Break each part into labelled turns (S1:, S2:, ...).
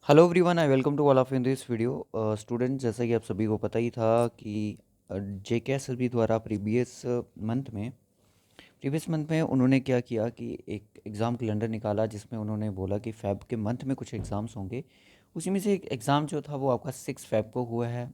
S1: Hello everyone, I welcome to all of in this video. Student, जैसा कि आप सभी को पता ही था कि JKSLV द्वारा प्रीवियस मंथ में उन्होंने क्या किया कि एक एग्ज़ाम कैलेंडर निकाला जिसमें उन्होंने बोला कि फ़ेब के मंथ में कुछ एग्ज़ाम्स होंगे। उसी में से एक एग्ज़ाम जो था वो आपका 6 फ़ेब को हुआ है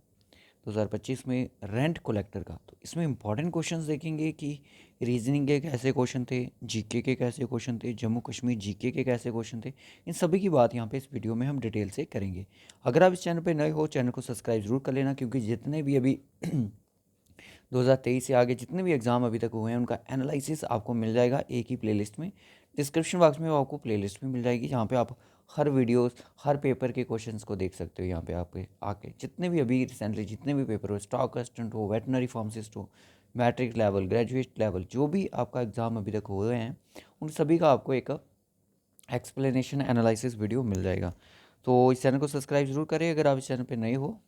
S1: 2025 में, रेंट कलेक्टर का। तो इसमें इंपॉर्टेंट क्वेश्चंस देखेंगे कि रीजनिंग के कैसे क्वेश्चन थे, जीके के कैसे क्वेश्चन थे, जम्मू कश्मीर जीके के कैसे क्वेश्चन थे। इन सभी की बात यहाँ पे इस वीडियो में हम डिटेल से करेंगे। अगर आप इस चैनल पे नए हो, चैनल को सब्सक्राइब जरूर कर लेना, क्योंकि जितने भी अभी 2023 से आगे जितने भी एग्ज़ाम अभी तक हुए हैं उनका एनालिसिस आपको मिल जाएगा एक ही प्लेलिस्ट में। डिस्क्रिप्शन बॉक्स में वो आपको प्लेलिस्ट में मिल जाएगी, जहाँ पे आप हर वीडियोस हर पेपर के क्वेश्चंस को देख सकते हो। यहाँ पे आपके आके जितने भी अभी रिसेंटली जितने भी पेपर हो, स्टॉक असिस्टेंट हो, वेटनरी फार्मासिस्ट हो, मैट्रिक लेवल, ग्रेजुएट लेवल, जो भी आपका एग्ज़ाम अभी तक हुए हैं उन सभी का आपको एक एक्सप्लेनेशन एनालिसिस वीडियो मिल जाएगा। तो इस चैनल को सब्सक्राइब जरूर करें अगर आप इस चैनल पर नए हो।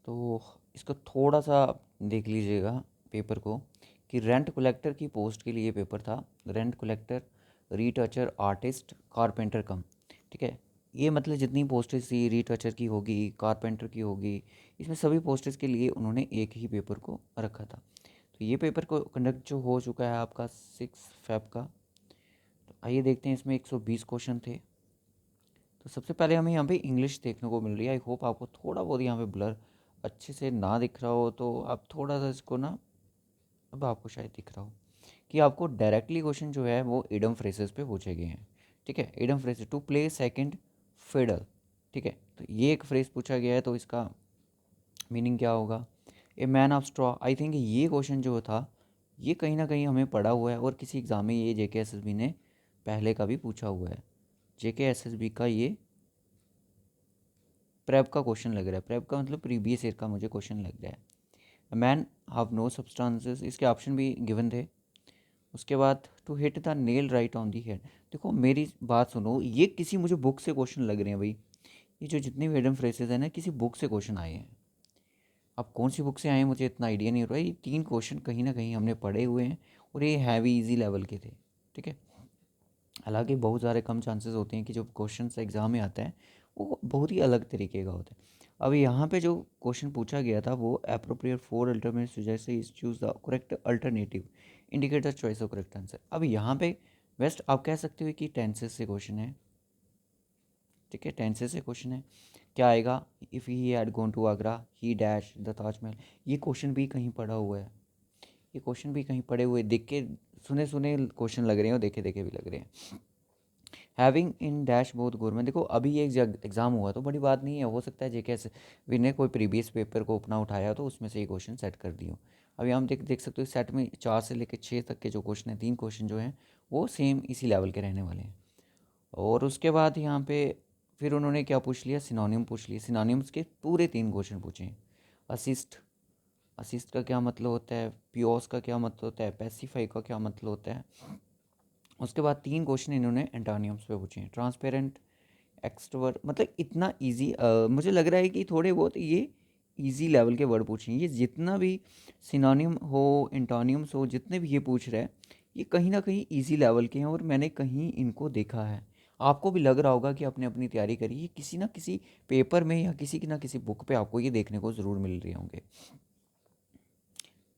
S1: तो इसको थोड़ा सा देख लीजिएगा पेपर को, कि रेंट कलेक्टर की पोस्ट के लिए पेपर था। रेंट कलेक्टर, रीटचर, आर्टिस्ट, कारपेंटर कम। ठीक है, ये मतलब जितनी पोस्टेज थी, रीटचर की होगी, कारपेंटर की होगी, इसमें सभी पोस्टेज के लिए उन्होंने एक ही पेपर को रखा था। तो ये पेपर को कंडक्ट जो हो चुका है आपका 6 फ़ेब का। तो आइए देखते हैं, इसमें 120 क्वेश्चन थे। तो सबसे पहले हमें यहाँ पे इंग्लिश देखने को मिल रही है। आई होप आपको थोड़ा बहुत यहाँ पे ब्लर अच्छे से ना दिख रहा हो, तो आप थोड़ा सा इसको ना, अब आपको शायद दिख रहा हो कि आपको डायरेक्टली क्वेश्चन जो है वो इडम फ्रेसेस पे पूछे गए हैं। ठीक है, idiom phrases, to play second fiddle. ठीक है, तो ये एक फ्रेज पूछा गया है, तो इसका मीनिंग क्या होगा? A man of straw. I think ये क्वेश्चन जो था ये कहीं ना कहीं हमें पढ़ा हुआ है, और किसी एग्ज़ाम में ये JKSSB ने पहले का भी पूछा हुआ है। JKSSB का ये प्रेप का क्वेश्चन लग रहा है। प्रेप का मतलब प्रीवियस ईयर का मुझे क्वेश्चन लग रहा है। मैन हैव नो सब्सटेंसेस, इसके ऑप्शन भी गिवन थे। उसके बाद to hit the nail right on the head. देखो मेरी बात सुनो, ये किसी मुझे बुक से क्वेश्चन लग रहे हैं भाई। ये जो जितने भी हिडन फ्रेसेस हैं ना, किसी बुक से क्वेश्चन आए हैं। अब कौन सी बुक से आए हैं मुझे इतना आइडिया नहीं हो रहा है। ये 3 क्वेश्चन कहीं ना कहीं हमने पढ़े हुए हैं, और ये हैवी इजी लेवल के थे। ठीक है, हालांकि बहुत सारे कम चांसेस होते हैं कि जो क्वेश्चन एग्ज़ाम में आता है वो बहुत ही अलग तरीके का होता है। अब यहाँ पे जो क्वेश्चन पूछा गया था वो अप्रोप्रिएट फोर अल्टरनेटिव जैसे is choose the correct alternative, indicate the choice of correct answer. अब यहाँ पे बेस्ट आप कह सकते हो कि टेंसेस से क्वेश्चन है। ठीक है, टेंसेस से क्वेश्चन है। क्या आएगा? If he had gone to Agra he dash the Taj Mahal. ये क्वेश्चन भी कहीं पढ़ा हुआ है, ये क्वेश्चन भी कहीं पढ़े हुए, देख के सुने सुने क्वेश्चन लग रहे हैं और देखे देखे भी लग रहे हैं। हैविंग इन डैश बहुत गवर्नमेंट। देखो अभी ये एग्ज़ाम हुआ तो बड़ी बात नहीं है, हो सकता है JKSSB ने कोई प्रीवियस पेपर को अपना उठाया तो उसमें से ये क्वेश्चन सेट कर दियो। अभी हम देख सकते हो सेट में 4 से लेकर 6 तक के जो क्वेश्चन हैं, 3 क्वेश्चन जो हैं वो सेम इसी लेवल के रहने वाले हैं। और उसके बाद यहाँ पे फिर उन्होंने क्या पूछ लिया? सिनोनिम पूछ लिया। सिनोनिम्स के पूरे 3 क्वेश्चन पूछे हैं। असिस्ट, असिस्ट का क्या मतलब होता है? पियोस का क्या मतलब होता है? पैसिफाई का क्या मतलब होता है? उसके बाद 3 क्वेश्चन इन्होंने एंटोनियम्स पे पूछे हैं। ट्रांसपेरेंट, एक्सट्रोवर्ट, मतलब इतना इजी। मुझे लग रहा है कि थोड़े बहुत ये इजी लेवल के वर्ड पूछे हैं। ये जितना भी सिनोनिम हो, एंटोनियम्स हो, जितने भी ये पूछ रहे हैं ये कहीं ना कहीं इजी लेवल के हैं, और मैंने कहीं इनको देखा है। आपको भी लग रहा होगा कि आपने अपनी तैयारी करी, ये किसी ना किसी पेपर में या किसी की ना किसी बुक पे आपको ये देखने को ज़रूर मिल रहे होंगे।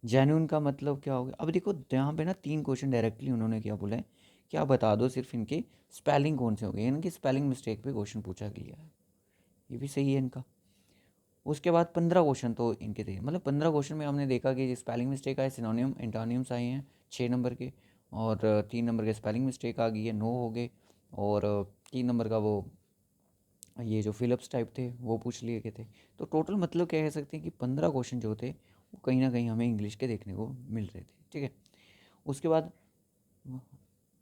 S1: जेन्युइन का मतलब क्या होगा? अब देखो यहाँ पे ना 3 क्वेश्चन डायरेक्टली उन्होंने क्या बोला है, क्या बता दो सिर्फ इनके स्पेलिंग कौन से हो गए। इनकी स्पेलिंग मिस्टेक पे क्वेश्चन पूछा गया है, ये भी सही है इनका। उसके बाद 15 क्वेश्चन तो इनके थे, मतलब 15 क्वेश्चन में हमने देखा कि स्पेलिंग मिस्टेक आए, सिनोनियम एंटोनियम्स आए हैं 6 नंबर के, और 3 नंबर के स्पेलिंग मिस्टेक आ गई है, 9 हो गए। और 3 नंबर का वो ये जो फिलिप्स टाइप थे वो पूछ लिए गए थे। तो टोटल मतलब क्या कह सकते हैं कि 15 क्वेश्चन जो थे वो कहीं ना कहीं हमें इंग्लिश के देखने को मिल रहे थे। ठीक है, उसके बाद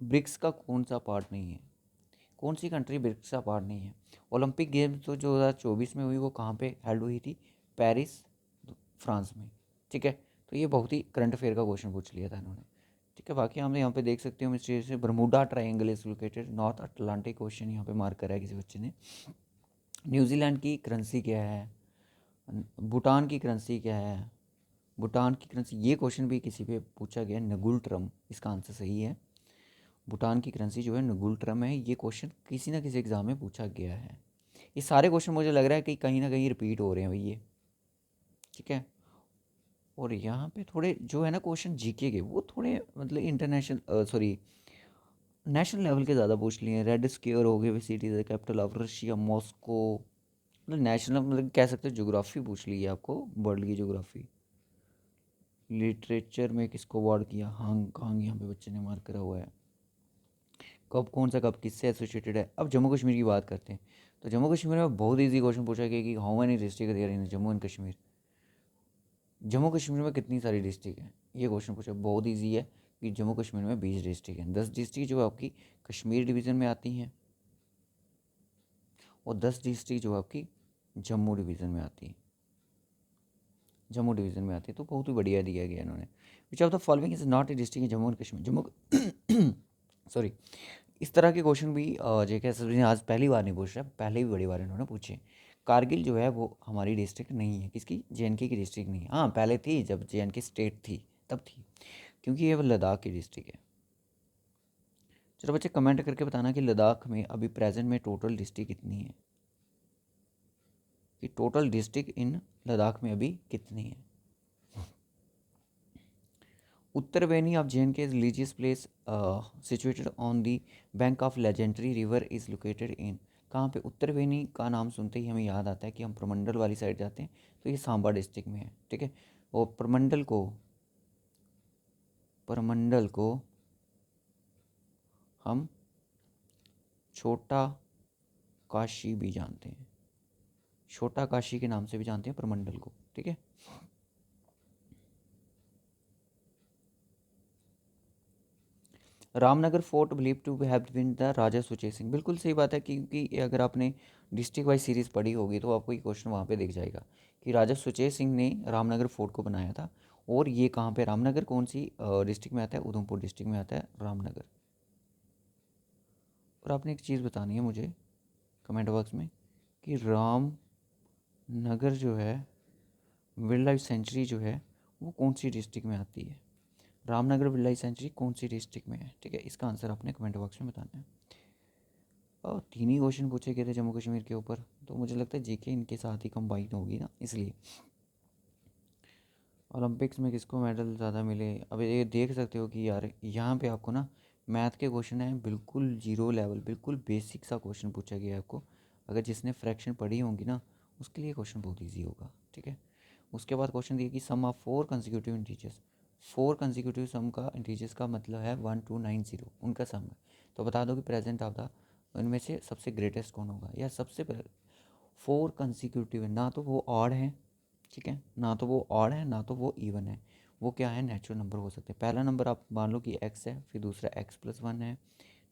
S1: ब्रिक्स का कौन सा पार्ट नहीं है? कौन सी कंट्री ब्रिक्स का पार्ट नहीं है? ओलंपिक गेम्स तो 2024 में हुई वो कहाँ पे हेल्ड हुई थी? पेरिस, फ्रांस में। ठीक है, तो ये बहुत ही करंट अफेयर का क्वेश्चन पूछ लिया था इन्होंने। ठीक है, बाकी हमने यहाँ पे देख सकते हो मिस्ट्री से Bermuda triangle is located north Atlantic question यहाँ पे मार्क करा है किसी बच्चे ने। न्यूजीलैंड की करेंसी क्या है? भूटान की करेंसी क्या है? भूटान की करेंसी, ये क्वेश्चन भी किसी पे पूछा गया। नगुल ट्रम इसका आंसर सही है। भूटान की करेंसी जो है नुगुल ट्रम है। ये क्वेश्चन किसी ना किसी एग्ज़ाम में पूछा गया है। ये सारे क्वेश्चन मुझे लग रहा है कि कहीं ना कहीं रिपीट हो रहे हैं भाई ये, ठीक है। और यहाँ पे थोड़े जो है ना क्वेश्चन जीके के, वो थोड़े मतलब इंटरनेशनल सॉरी नेशनल लेवल के ज़्यादा पूछ लिए हैं। रेड स्क्वेयर हो गए, city the capital of Russia Moscow, मतलब नेशनल मतलब कह सकते हो ज्योग्राफी पूछ ली है आपको, वर्ल्ड की ज्योग्राफी। लिटरेचर में किसको अवार्ड किया, हांग यहाँ पे बच्चे ने मार्क करा हुआ है। कब कौन सा कब किससे एसोसिएटेड है। अब जम्मू कश्मीर की बात करते हैं, तो जम्मू कश्मीर में बहुत इजी क्वेश्चन पूछा गया कि how many district there in Jammu and Kashmir. Jammu Kashmir में कितनी सारी डिस्ट्रिक्ट हैं, ये क्वेश्चन पूछा, बहुत ईजी है कि जम्मू कश्मीर में 20 डिस्ट्रिक्ट हैं। 10 डिस्ट्रिक्ट जो आपकी कश्मीर डिवीज़न में आती हैं और 10 डिस्ट्रिक्ट जो आपकी जम्मू डिवीज़न में आती है, जम्मू डिवीज़न में आती है। तो बहुत ही बढ़िया दिया गया इन्होंने। Which of the following is not a district in Jammu and Kashmir. Jammu sorry, इस तरह के क्वेश्चन भी जेके एसएसबी ने आज पहली बार नहीं पूछ रहा, पहले भी बड़ी बार इन्होंने पूछे। कारगिल जो है वो हमारी डिस्ट्रिक्ट नहीं है, किसकी, जेएनके की डिस्ट्रिक्ट नहीं है। हाँ पहले थी, जब जेएनके स्टेट थी तब थी, क्योंकि ये लद्दाख की डिस्ट्रिक्ट है। चलो बच्चे कमेंट करके बताना कि लद्दाख में अभी प्रेजेंट में टोटल डिस्ट्रिक्ट कितनी है, कि टोटल डिस्ट्रिक्ट इन लद्दाख में अभी कितनी है। उत्तरवेनी ऑफ जे एंड के religious place situated on the bank of legendary river is located in. कहाँ पे, उत्तरवेनी का नाम सुनते ही हमें याद आता है कि हम प्रमंडल वाली साइड जाते हैं, तो ये सांबा डिस्ट्रिक्ट में है, ठीक है। और प्रमंडल को हम छोटा काशी भी जानते हैं, छोटा काशी के नाम से भी जानते हैं प्रमंडल को, ठीक है। Ramnagar fort believe to have been the Raja Suchet Singh, बिल्कुल सही बात है, क्योंकि अगर आपने डिस्ट्रिक्ट वाइज सीरीज़ पढ़ी होगी तो आपको ये क्वेश्चन वहाँ पे दिख जाएगा कि राजा सुचेत सिंह ने रामनगर फोर्ट को बनाया था। और ये कहाँ पे, रामनगर कौन सी डिस्ट्रिक्ट में आता है, उधमपुर डिस्ट्रिक्ट में आता है रामनगर। और आपने एक चीज़ बतानी है मुझे कमेंट बॉक्स में कि रामनगर जो है वाइल्ड लाइफ सेंचुरी जो है वो कौन सी डिस्ट्रिक्ट में आती है। रामनगर वाइल्ड लाइफ सेंचुरी कौन सी डिस्ट्रिक्ट में है, ठीक है। इसका आंसर आपने कमेंट बॉक्स में बताना है। और 3 ही क्वेश्चन पूछे गए थे जम्मू कश्मीर के ऊपर, तो मुझे लगता है जीके इनके साथ ही कंबाइन होगी ना, इसलिए। ओलंपिक्स में किसको मेडल ज़्यादा मिले, अब ये देख सकते हो कि यार यहाँ पे आपको ना मैथ के क्वेश्चन हैं, बिल्कुल जीरो लेवल, बिल्कुल बेसिक सा क्वेश्चन पूछा गया है आपको। अगर जिसने फ्रैक्शन पढ़ी होंगी ना उसके लिए क्वेश्चन बहुत ईजी होगा, ठीक है। उसके बाद क्वेश्चन दिया कि सम ऑफ 4 कंसेक्यूटिव इंटीजर्स। 4 कंसेक्यूटिव सम का इंटीजर्स का मतलब है 1290, उनका सम है। तो बता दो कि प्रेजेंट ऑफ द उनमें से सबसे ग्रेटेस्ट कौन होगा, या सबसे 4 कंसेक्यूटिव है, ना तो वो ऑड है, ठीक है, ना तो वो ऑड है ना तो वो इवन है, वो क्या है, नेचुरल नंबर हो सकते हैं। पहला नंबर आप मान लो कि एक्स है, फिर दूसरा x+1 है,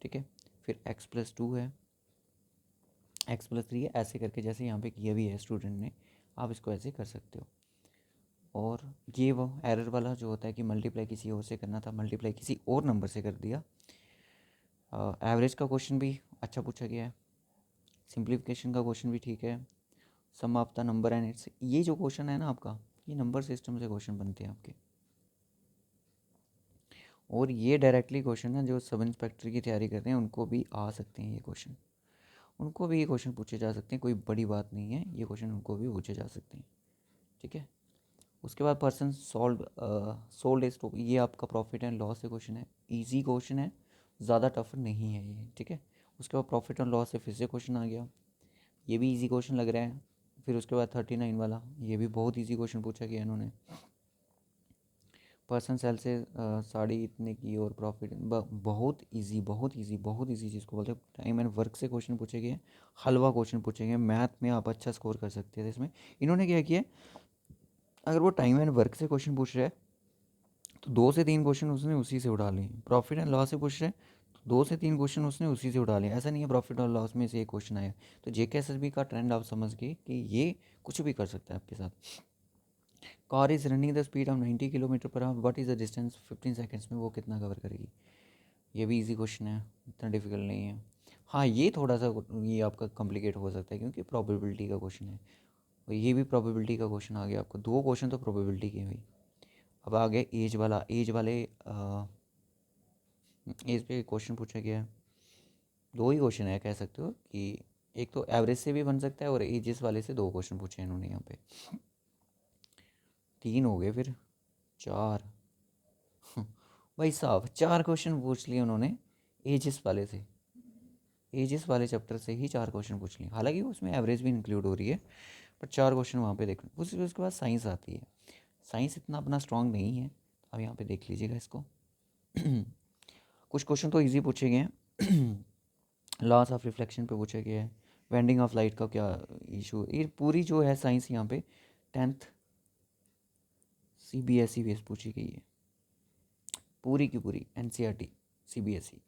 S1: ठीक है, फिर x+2 है, x+3 है, ऐसे करके जैसे यहाँ पे किया भी है स्टूडेंट ने, आप इसको ऐसे कर सकते हो। और ये वो एरर वाला जो होता है कि मल्टीप्लाई किसी और से करना था, मल्टीप्लाई किसी और नंबर से कर दिया। एवरेज का क्वेश्चन भी अच्छा पूछा गया है, सिंप्लीफिकेशन का क्वेश्चन भी ठीक है, sum of the number and its, ये जो क्वेश्चन है ना आपका, ये नंबर सिस्टम से क्वेश्चन बनते हैं आपके। और ये डायरेक्टली क्वेश्चन है जो सब इंस्पेक्टर की तैयारी करते हैं उनको भी आ सकते हैं ये क्वेश्चन, उनको भी ये क्वेश्चन पूछे जा सकते हैं, कोई बड़ी बात नहीं है, ये क्वेश्चन उनको भी पूछे जा सकते हैं, ठीक है। उसके बाद पर्सन सोल्ड ए स्टॉक, ये आपका प्रॉफिट एंड लॉस से क्वेश्चन है, इजी क्वेश्चन है, ज़्यादा टफ नहीं है ये, ठीक है। उसके बाद प्रॉफिट एंड लॉस से फिर से क्वेश्चन आ गया, ये भी इजी क्वेश्चन लग रहा है। फिर उसके बाद 39 वाला, ये भी बहुत इजी क्वेश्चन पूछा गया इन्होंने। पर्सन सेल से साड़ी इतने की और प्रॉफिट, बहुत इजी बहुत इजी बहुत इजी चीज़ को बोलते हैं। टाइम एंड वर्क से क्वेश्चन पूछे गए, हलवा क्वेश्चन पूछे गए, मैथ में आप अच्छा स्कोर कर सकते थे इसमें। इन्होंने क्या किया, अगर वो टाइम एंड वर्क से क्वेश्चन पूछ रहे हैं तो 2 से 3 क्वेश्चन उसने उसी से उठा लिए, प्रॉफिट एंड लॉस से पूछ रहे हैं तो 2 से 3 क्वेश्चन उसने उसी से उठा लिया। ऐसा नहीं है प्रॉफिट और लॉस में से एक क्वेश्चन आया। तो जेके एसएसबी का ट्रेंड आप समझ गए कि ये कुछ भी कर सकता है आपके साथ। Car is running the speed of 90 kilometre per hour, what is the distance 15 seconds में, वो कितना कवर करेगी। ये भी इजी क्वेश्चन है, इतना डिफिकल्ट नहीं है। हाँ ये थोड़ा सा ये आपका कॉम्प्लिकेट हो सकता है क्योंकि प्रोबेबिलिटी का क्वेश्चन है, और ये भी प्रोबेबिलिटी का क्वेश्चन आ गया आपको। 2 क्वेश्चन तो प्रोबेबिलिटी के हुई। अब आ गया एज वाला, एज वाले इस पे क्वेश्चन पूछा गया है, 2 ही क्वेश्चन है कह सकते हो कि एक तो एवरेज से भी बन सकता है और एजिस वाले से 2 क्वेश्चन पूछे हैं इन्होंने यहाँ पे। 3 हो गए फिर 4 भाई साहब 4 क्वेश्चन पूछ लिए उन्होंने एजिस वाले से, एजिस वाले चैप्टर से ही 4 क्वेश्चन पूछ लिए, हालांकि उसमें एवरेज भी इंक्लूड हो रही है, पर 4 क्वेश्चन वहाँ पे देखो। उसके बाद साइंस आती है, साइंस इतना अपना स्ट्रांग नहीं है। अब यहाँ पे देख लीजिएगा इसको कुछ क्वेश्चन तो इजी पूछे गए हैं लॉस ऑफ रिफ्लेक्शन पे पूछा गया है, बेंडिंग ऑफ लाइट का क्या इशू, ये पूरी जो है साइंस यहाँ पे 10th CBSE बेस पूछी गई है, पूरी की पूरी NCERT CBSE।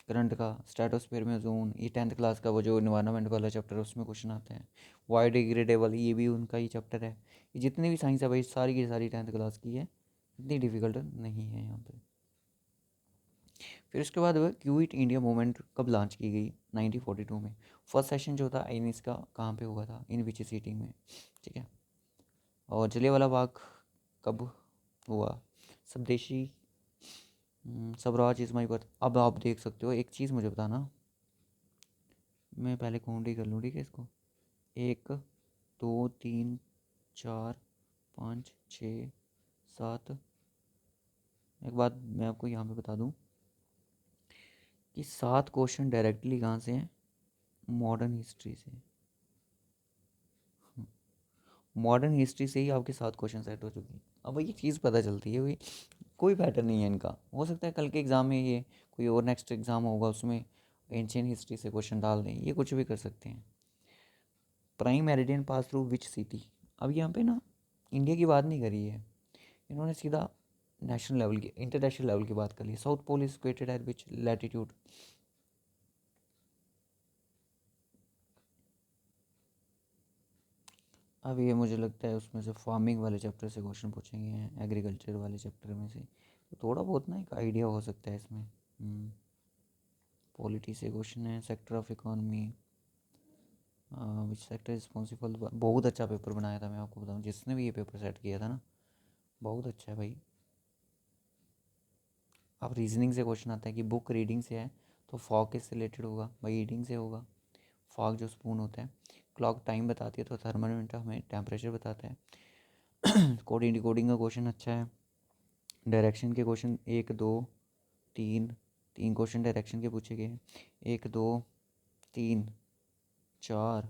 S1: करंट का, स्ट्रेटोस्फीयर में जोन, ये 10th क्लास का वो जो इन्वायरमेंट वाला चैप्टर है उसमें क्वेश्चन आते हैं। बायोडिग्रेडेबल ये भी उनका ही चैप्टर है। ये जितनी भी साइंस है भाई सारी की सारी 10th क्लास की है, इतनी डिफिकल्ट नहीं है यहाँ पे। फिर उसके बाद वह क्विट इंडिया मूवमेंट कब लॉन्च की गई? 1942 में। फर्स्ट सेशन जो था आई का कहाँ पे हुआ था? इन विच सीटिंग में, ठीक है। और जलियांवाला बाग कब हुआ? स्वदेशी स्वराज इज़ माई बर्थ। अब आप देख सकते हो, एक चीज़ मुझे बताना, मैं पहले काउंट ही कर लूँ ठीक है इसको, 1 2 3 4 5 6 7। एक बात मैं आपको यहाँ पे बता दूँ कि 7 क्वेश्चन डायरेक्टली कहाँ से हैं? मॉडर्न हिस्ट्री से। मॉडर्न हिस्ट्री से ही आपके 7 क्वेश्चन सेट हो चुके हैं। अब ये चीज़ पता चलती है भाई कोई पैटर्न नहीं है इनका। हो सकता है कल के एग्ज़ाम में ये कोई और नेक्स्ट एग्ज़ाम होगा उसमें एंशियन हिस्ट्री से क्वेश्चन डाल दें, ये कुछ भी कर सकते हैं। Prime meridian pass through which city. अब यहाँ पे ना इंडिया की बात नहीं करी है इन्होंने, सीधा नेशनल लेवल की, इंटरनेशनल लेवल की बात कर ली। South pole is situated at which latitude. अब ये मुझे लगता है उसमें से फार्मिंग वाले चैप्टर से क्वेश्चन पूछेंगे हैं, एग्रीकल्चर वाले चैप्टर में से, तो थोड़ा बहुत ना एक आइडिया हो सकता है इसमें। पॉलिटी से क्वेश्चन है, sector of economy which sector responsible. बहुत अच्छा पेपर बनाया था, मैं आपको बताऊँ, जिसने भी ये पेपर सेट किया था ना बहुत अच्छा है भाई। अब रीजनिंग से क्वेश्चन आता है कि बुक रीडिंग से है तो फॉग किससे रिलेटेड होगा? भाई रीडिंग से होगा, फॉग जो स्पून होता है। क्लॉक टाइम बताती है तो थर्मामीटर हमें टेम्परेचर बताता है। कोडिंग डिकोडिंग का क्वेश्चन अच्छा है। डायरेक्शन के क्वेश्चन 1 2 3, 3 क्वेश्चन डायरेक्शन के पूछे गए हैं। 1 2 3 4,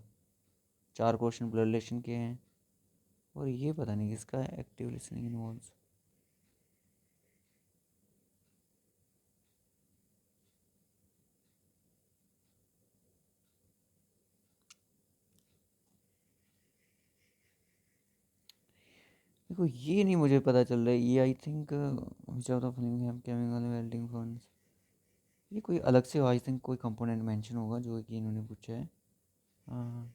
S1: 4 क्वेश्चन ब्लड रिलेशन के हैं। और ये पता नहीं किसका है, एक्टिव लिसनिंग इन्वॉल्व्स। देखो ये नहीं मुझे पता चल रहा है, ये I think which of the following chemical welding ferns, ये कोई अलग से आई थिंक कोई कंपोनेंट मेंशन होगा जो कि इन्होंने पूछा है। हाँ,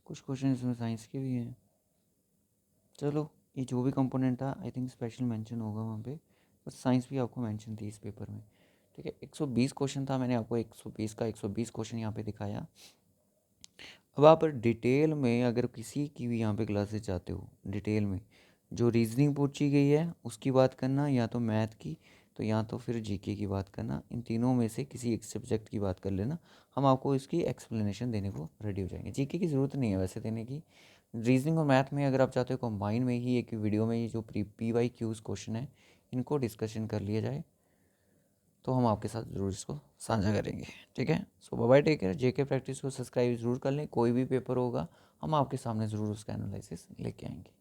S1: कुछ क्वेश्चन इसमें साइंस के भी हैं। चलो ये जो भी कंपोनेंट था आई थिंक स्पेशल मेंशन होगा वहाँ पे, बस साइंस भी आपको मेंशन थी इस पेपर में, ठीक है। 120 क्वेश्चन था, मैंने आपको 120 का 120 क्वेश्चन यहाँ पे दिखाया। अब आप डिटेल में अगर किसी की भी यहाँ पे क्लासेस जाते हो, डिटेल में जो रीजनिंग पूछी गई है उसकी बात करना, या तो मैथ की, तो या तो फिर जीके की बात करना, इन तीनों में से किसी एक सब्जेक्ट की बात कर लेना, हम आपको इसकी एक्सप्लेनेशन देने को रेडी हो जाएंगे। जीके की ज़रूरत नहीं है वैसे देने की। रीजनिंग और मैथ में अगर आप चाहते हो कंबाइन में ही एक वीडियो में ये जो PYQs क्वेश्चन है इनको डिस्कशन कर लिया जाए तो हम आपके साथ ज़रूर इसको साझा करेंगे, ठीक है। So bye bye, take care. JK practice को सब्सक्राइब ज़रूर कर लें, कोई भी पेपर होगा हम आपके सामने ज़रूर उसका एनालिसिस लेके आएंगे।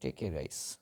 S1: Take care guys.